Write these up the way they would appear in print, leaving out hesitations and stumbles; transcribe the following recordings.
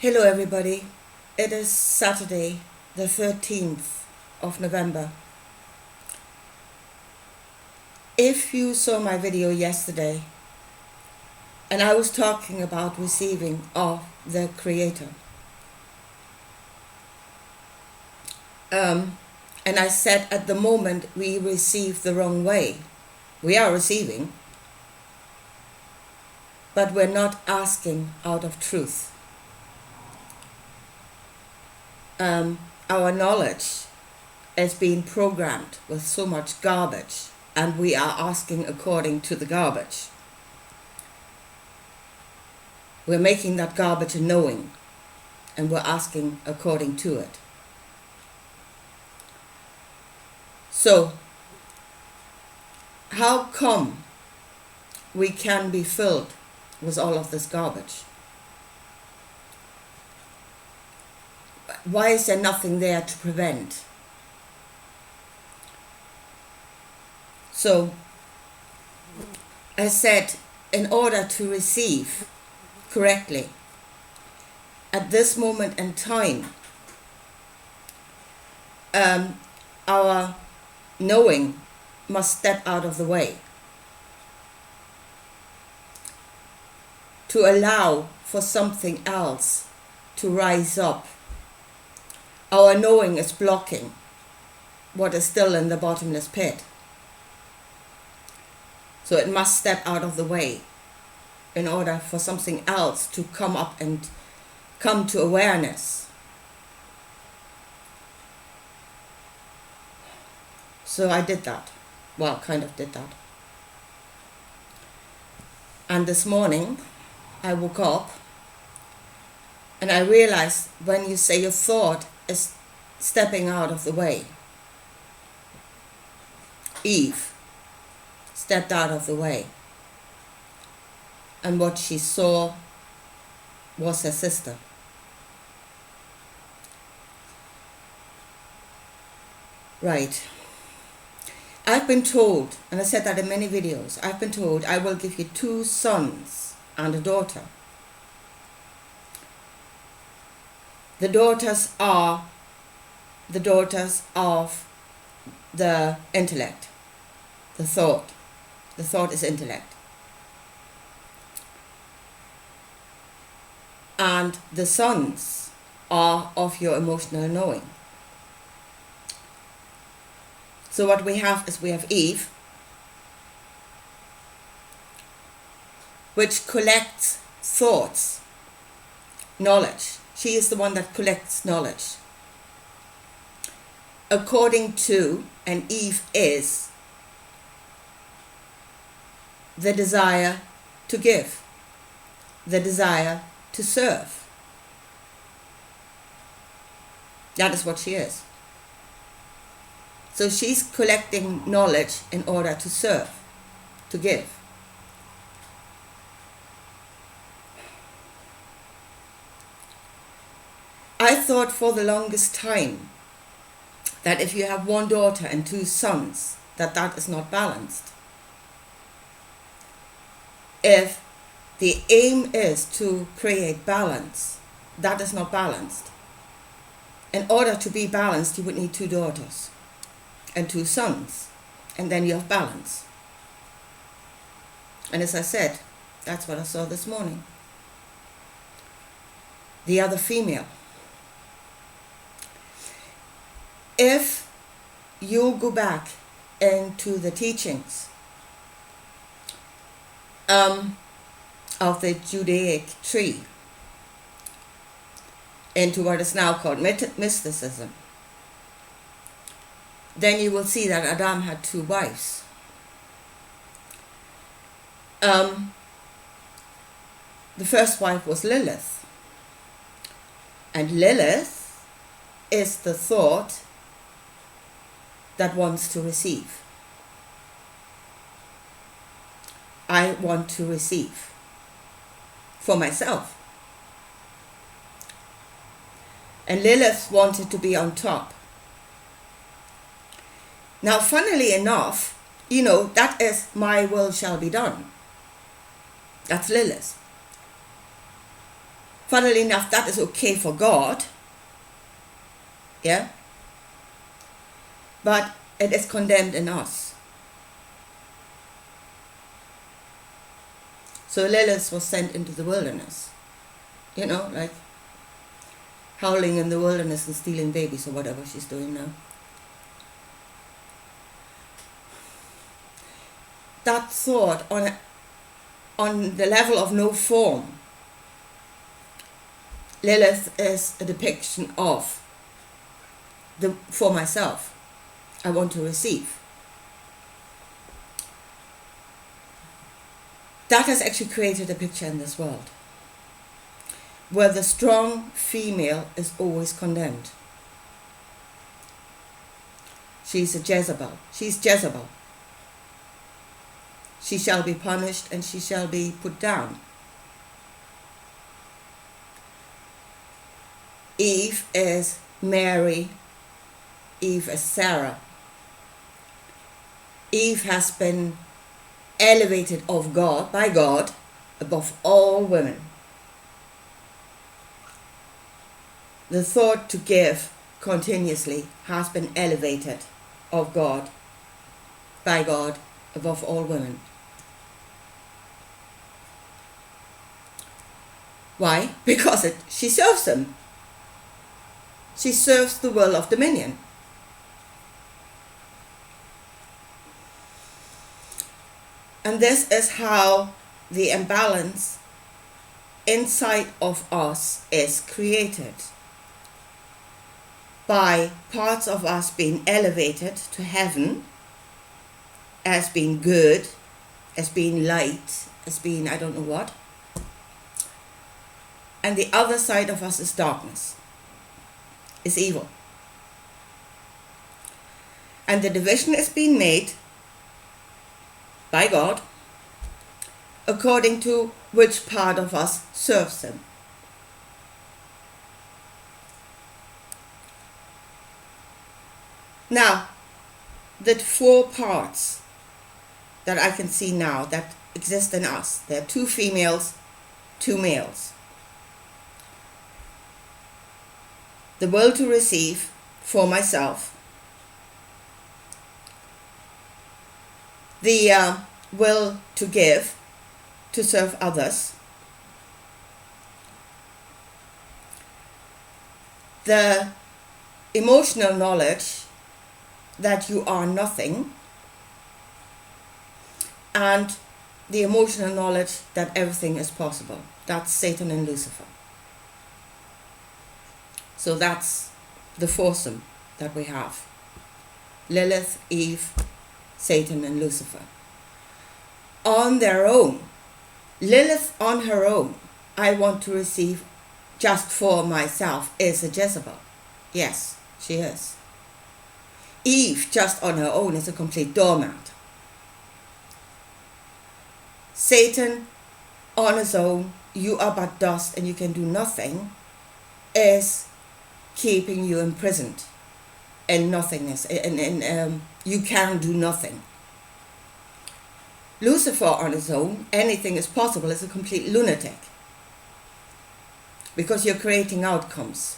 Hello everybody, it is Saturday the 13th of November. If you saw my video yesterday and I was talking about receiving of the Creator, and I said at the moment we receive the wrong way. We are receiving, but we're not asking out of truth. Our knowledge is being programmed with so much garbage, and we are asking according to the garbage. We're making that garbage a knowing, and we're asking according to it. So, how come we can be filled with all of this garbage? Why is there nothing there to prevent? So, I said, in order to receive correctly, at this moment in time, our knowing must step out of the way to allow for something else to rise up. Our knowing is blocking what is still in the bottomless pit. So it must step out of the way in order for something else to come up and come to awareness. So I did that. Well, kind of did that. And this morning I woke up and I realized when you say your thought is stepping out of the way. Eve stepped out of the way, and what she saw was her sister. Right. I've been told, and I said that in many videos, I've been told I will give you 2 sons and a daughter. The daughters are the daughters of the intellect, the thought. The thought is intellect. And the sons are of your emotional knowing. So what we have is we have Eve, which collects thoughts, knowledge. She is the one that collects knowledge. According to, and Eve is, the desire to give, the desire to serve. That is what she is. So she's collecting knowledge in order to serve, to give. I thought for the longest time that if you have 1 daughter and 2 sons, that is not balanced. If the aim is to create balance, that is not balanced. In order to be balanced, you would need 2 daughters and 2 sons, and then you have balance. And as I said, that's what I saw this morning. The other female. If you go back into the teachings of the Judaic tree, into what is now called mysticism, then you will see that Adam had 2 wives. The first wife was Lilith, and Lilith is the thought that wants to receive. I want to receive for myself. And Lilith wanted to be on top. Now, funnily enough, that is my will shall be done. That's Lilith. Funnily enough, that is okay for God. Yeah? But it is condemned in us. So Lilith was sent into the wilderness. You know, like howling in the wilderness and stealing babies or whatever she's doing now. That thought on the level of no form, Lilith is a depiction of for myself. I want to receive. That has actually created a picture in this world where the strong female is always condemned. She's a Jezebel. She's Jezebel. She shall be punished and she shall be put down. Eve is Mary. Eve is Sarah. Eve has been elevated by God above all women. The thought to give continuously has been elevated by God above all women. Why? Because she serves him. She serves the will of dominion. And this is how the imbalance inside of us is created. By parts of us being elevated to heaven as being good, as being light, as being I don't know what. And the other side of us is darkness, is evil. And the division is being made by God according to which part of us serves him. Now, the 4 parts that I can see now that exist in us, there are 2 females, 2 males. The will to receive for myself, the will to give, to serve others, the emotional knowledge that you are nothing, and the emotional knowledge that everything is possible. That's Satan and Lucifer. So that's the foursome that we have. Lilith, Eve, Satan and Lucifer. On their own, Lilith on her own, I want to receive just for myself, is a Jezebel. Yes, she is. Eve just on her own is a complete doormat. Satan on his own, you are but dust and you can do nothing, is keeping you imprisoned in nothingness, and you can do nothing. Lucifer on his own, anything is possible, is a complete lunatic, because you're creating outcomes.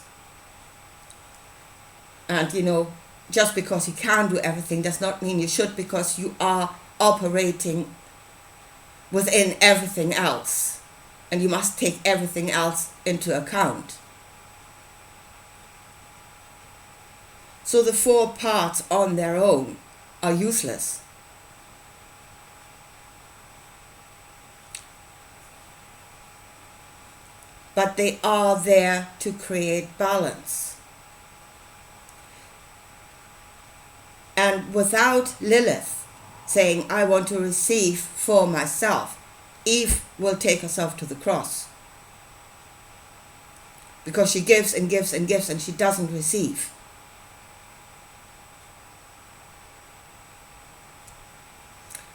And just because you can do everything does not mean you should, because you are operating within everything else, and you must take everything else into account. So the 4 parts on their own are useless. But they are there to create balance. And without Lilith saying, I want to receive for myself, Eve will take herself to the cross. Because she gives and gives and gives and she doesn't receive.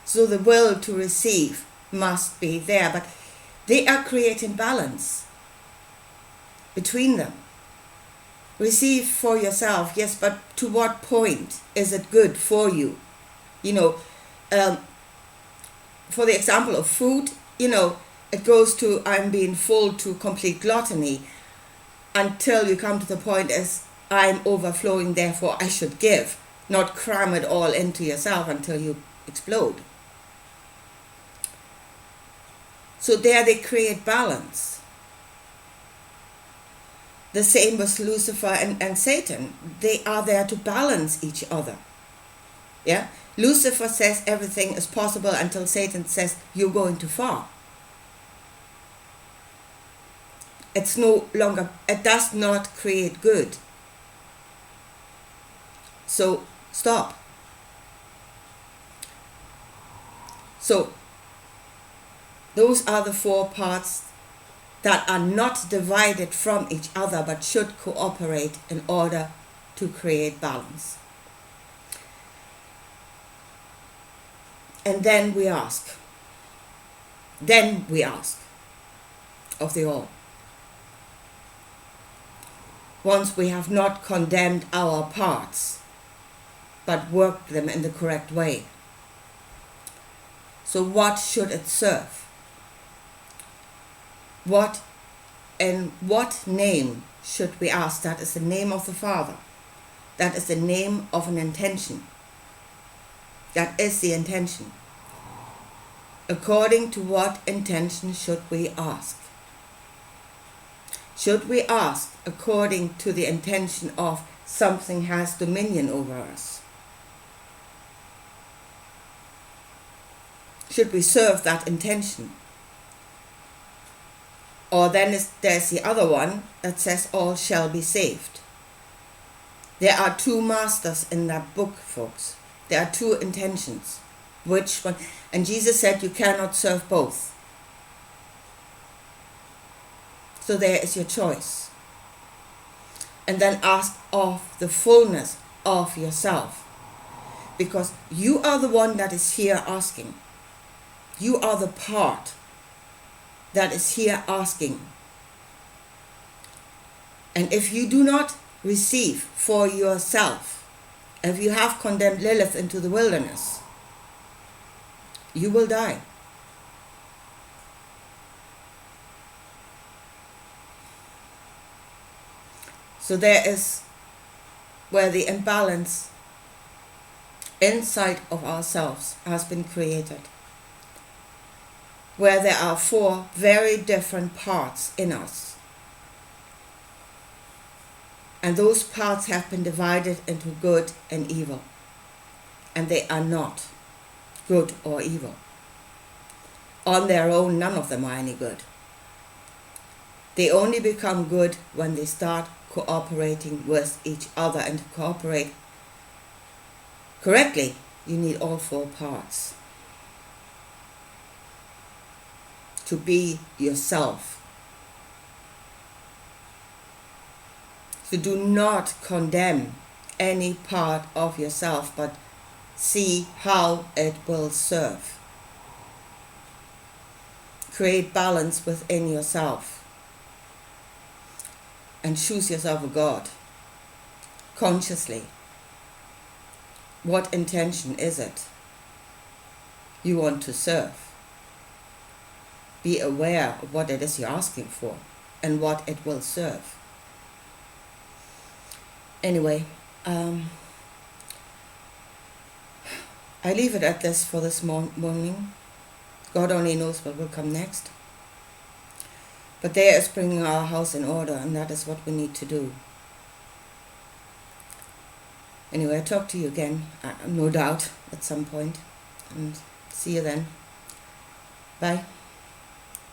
So the will to receive must be there, but they are creating balance between them. Receive for yourself, yes, but to what point is it good for you? For the example of food, It goes to I'm being full to complete gluttony until you come to the point as I'm overflowing, therefore I should give, not cram it all into yourself until you explode. So there they create balance. The same with Lucifer and Satan. They are there to balance each other. Yeah? Lucifer says everything is possible until Satan says you're going too far. It's no longer, it does not create good. So stop. So those are the four parts that are not divided from each other but should cooperate in order to create balance. And then we ask of the all. Once we have not condemned our parts, but worked them in the correct way. So what should it serve? What name should we ask? That is the name of the Father. That is the name of an intention. That is the intention. According to what intention should we ask? Should we ask according to the intention of something has dominion over us? Should we serve that intention? Or then there's the other one that says all shall be saved. There are two masters in that book, folks. There are two intentions. Which one? And Jesus said you cannot serve both. So there is your choice. And then ask of the fullness of yourself. Because you are the one that is here asking. You are the part that is here asking. And if you do not receive for yourself, if you have condemned Lilith into the wilderness, you will die. So there is where the imbalance inside of ourselves has been created, where there are four very different parts in us. And those parts have been divided into good and evil. And they are not good or evil. On their own, none of them are any good. They only become good when they start cooperating with each other. And to cooperate correctly, you need all four parts. To be yourself. So do not condemn any part of yourself, but see how it will serve. Create balance within yourself. And choose yourself a God. Consciously. What intention is it you want to serve? Be aware of what it is you're asking for and what it will serve. Anyway, I leave it at this for this morning. God only knows what will come next. But there is bringing our house in order, and that is what we need to do. Anyway, I'll talk to you again, no doubt, at some point. And see you then. Bye.